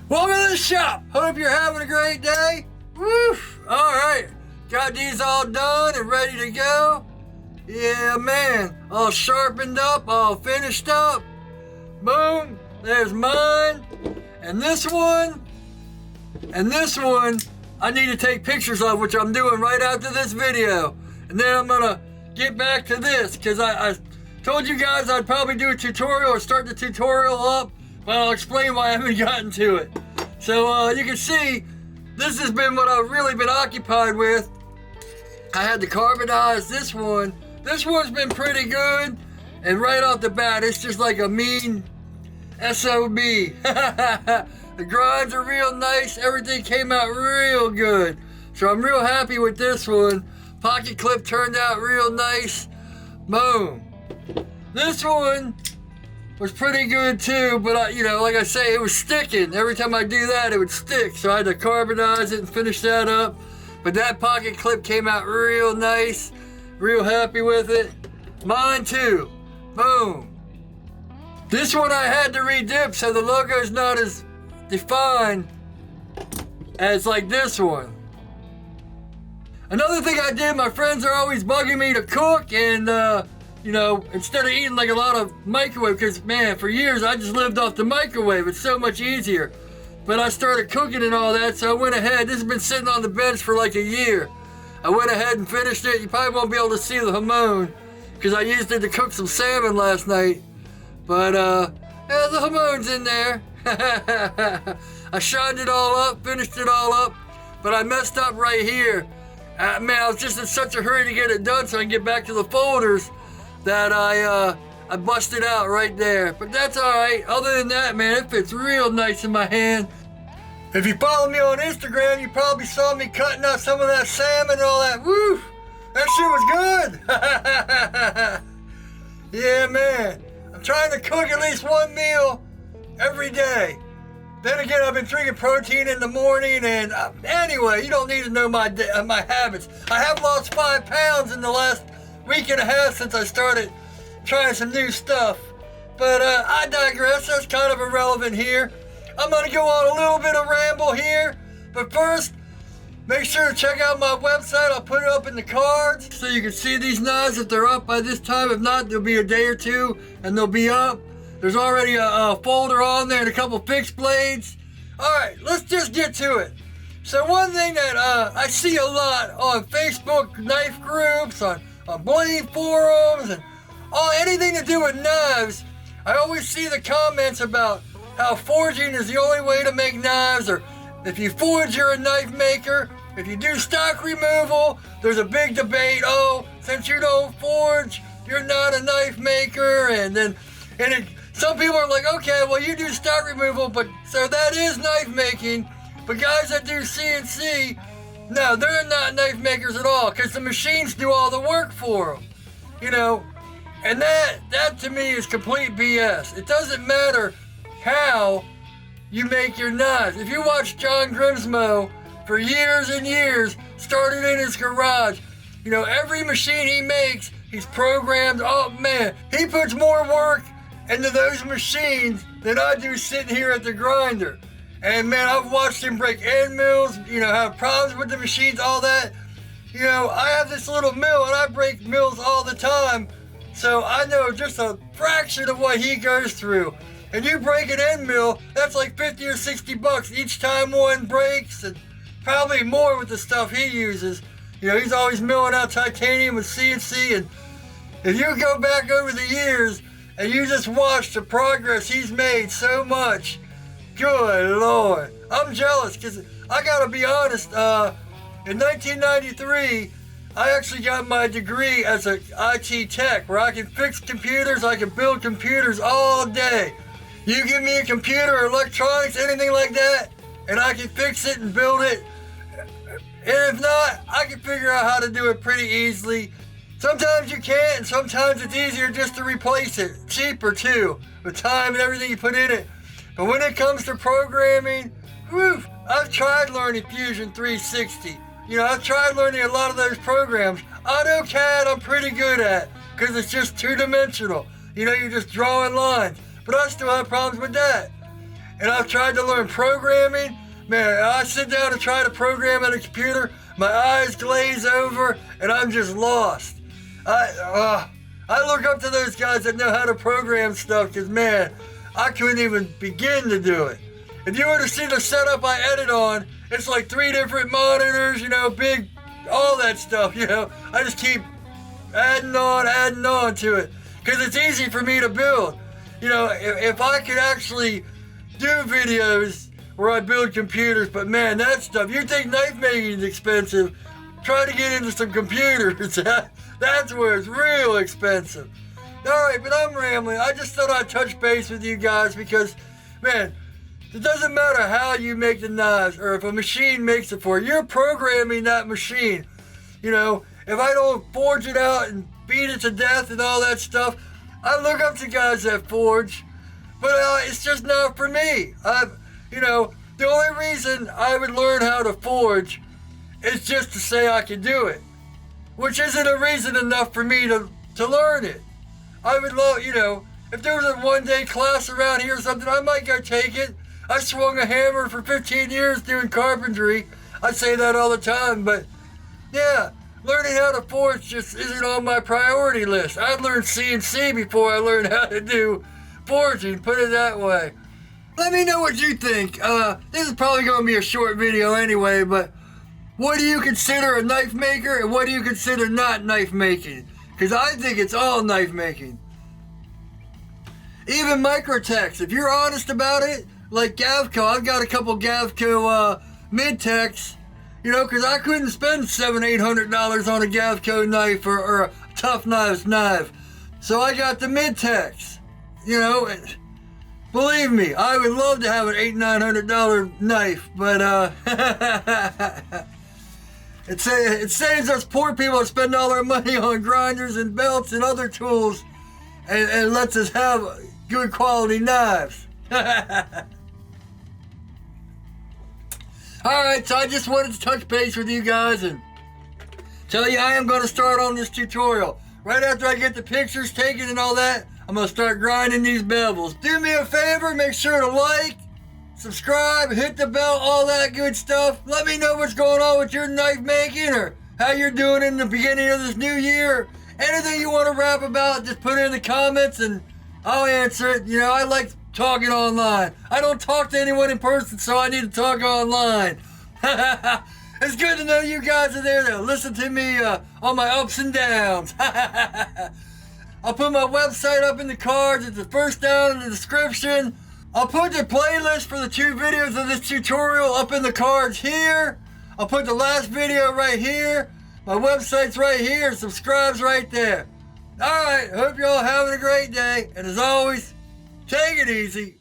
Welcome to the shop. Hope you're having a great day. Woo! Alright, got these all done and ready to go. Yeah, man, all sharpened up, all finished up. Boom, there's mine. And this one, I need to take pictures of, which I'm doing right after this video. And then I'm gonna get back to this, because I told you guys I'd probably do a tutorial or start the tutorial up, but I'll explain why I haven't gotten to it. So you can see, this has been what I've really been occupied with. I had to carbonize this one. This one's been pretty good, and right off the bat, it's just like a mean SOB. The grinds are real nice, everything came out real good. So I'm real happy with this one. Pocket clip turned out real nice. Boom. This one was pretty good too, but like I say, it was sticking. Every time I do that, it would stick. So I had to carbonize it and finish that up. But that pocket clip came out real nice. Real happy with it. Mine too. Boom. This one I had to redip so the logo's not as defined as like this one. Another thing I did, my friends are always bugging me to cook and instead of eating like a lot of microwave, because man, for years I just lived off the microwave. It's so much easier. But I started cooking and all that, so I went ahead. This has been sitting on the bench for like a year. I went ahead and finished it. You probably won't be able to see the hamon, because I used it to cook some salmon last night. But yeah, the hamon's in there. I shined it all up, finished it all up, but I messed up right here. Man, I was just in such a hurry to get it done so I can get back to the folders that I busted out right there. But that's alright. Other than that, man, it fits real nice in my hand. If you follow me on Instagram, you probably saw me cutting out some of that salmon and all that. Woo! That shit was good. Yeah, man. I'm trying to cook at least one meal every day. Then again, I've been drinking protein in the morning, and anyway, you don't need to know my habits. I have lost 5 pounds in the last week and a half since I started trying some new stuff. But I digress, that's kind of irrelevant here. I'm gonna go on a little bit of ramble here, but first, make sure to check out my website. I'll put it up in the cards so you can see these knives if they're up by this time. If not, there'll be a day or two and they'll be up. There's already a folder on there and a couple fixed blades. Alright, let's just get to it. So one thing that I see a lot on Facebook knife groups, on blade forums, and anything to do with knives, I always see the comments about how forging is the only way to make knives, or if you forge, you're a knife maker. If you do stock removal, there's a big debate. Oh, since you don't forge, you're not a knife maker. Some people are like, okay, well, you do stock removal, but so that is knife making. But guys that do CNC, no, they're not knife makers at all, because the machines do all the work for them. And that to me is complete BS. It doesn't matter how you make your knives. If you watch John Grimsmo for years and years, started in his garage, every machine he makes, he's programmed. Oh man, he puts more work into those machines than I do sitting here at the grinder. And man, I've watched him break end mills, have problems with the machines, all that. I have this little mill and I break mills all the time. So I know just a fraction of what he goes through. And you break an end mill, that's like 50 or 60 bucks each time one breaks, and probably more with the stuff he uses. He's always milling out titanium with CNC, and if you go back over the years and you just watch the progress he's made so much, good Lord. I'm jealous, because I gotta be honest, in 1993, I actually got my degree as an IT tech, where I can fix computers, I can build computers all day. You give me a computer, electronics, anything like that, and I can fix it and build it. And if not, I can figure out how to do it pretty easily. Sometimes you can't, and sometimes it's easier just to replace it. Cheaper too, with time and everything you put in it. But when it comes to programming, I've tried learning Fusion 360. I've tried learning a lot of those programs. AutoCAD I'm pretty good at, because it's just two-dimensional. You're just drawing lines. But I still have problems with that. and I've tried to learn programming. Man, I sit down and try to program on a computer, my eyes glaze over, and I'm just lost. I look up to those guys that know how to program stuff, because man, I couldn't even begin to do it. If you were to see the setup I edit on, it's like 3 different monitors, big, all that stuff, I just keep adding on to it, because it's easy for me to build. If I could actually do videos where I build computers, but man, that stuff, you think knife making is expensive, try to get into some computers. That's where it's real expensive. Alright, but I'm rambling. I just thought I'd touch base with you guys because, man, it doesn't matter how you make the knives or if a machine makes it for you. You're programming that machine. If I don't forge it out and beat it to death and all that stuff, I look up to guys that forge, but it's just not for me. The only reason I would learn how to forge is just to say I can do it, which isn't a reason enough for me to learn it. I would love, if there was a one-day class around here or something, I might go take it. I swung a hammer for 15 years doing carpentry. I say that all the time, but yeah, learning how to forge just isn't on my priority list. I'd learn CNC before I learned how to do forging, put it that way. Let me know what you think. This is probably going to be a short video anyway, but what do you consider a knife maker and what do you consider not knife making? Because I think it's all knife making. Even Microtechs, if you're honest about it, like Gavco, I've got a couple Gavco mid-techs, because I couldn't spend $700-800 on a Gavco knife or a Tough Knives knife. So I got the mid-techs, Believe me, I would love to have an $800-900 knife, but it saves us poor people to spend all our money on grinders and belts and other tools, and lets us have good quality knives. Alright, so I just wanted to touch base with you guys and tell you I am going to start on this tutorial. Right after I get the pictures taken and all that, I'm going to start grinding these bevels. Do me a favor, make sure to like, subscribe, hit the bell, all that good stuff. Let me know what's going on with your knife making or how you're doing in the beginning of this new year. Anything you want to rap about, just put it in the comments and I'll answer it. I like talking online. I don't talk to anyone in person, so I need to talk online. It's good to know you guys are there to listen to me on my ups and downs. I'll put my website up in the cards. It's the first down in the description. I'll put the playlist for the 2 videos of this tutorial up in the cards here. I'll put the last video right here. My website's right here. Subscribe's right there. Alright, hope you're all having a great day. And as always, take it easy.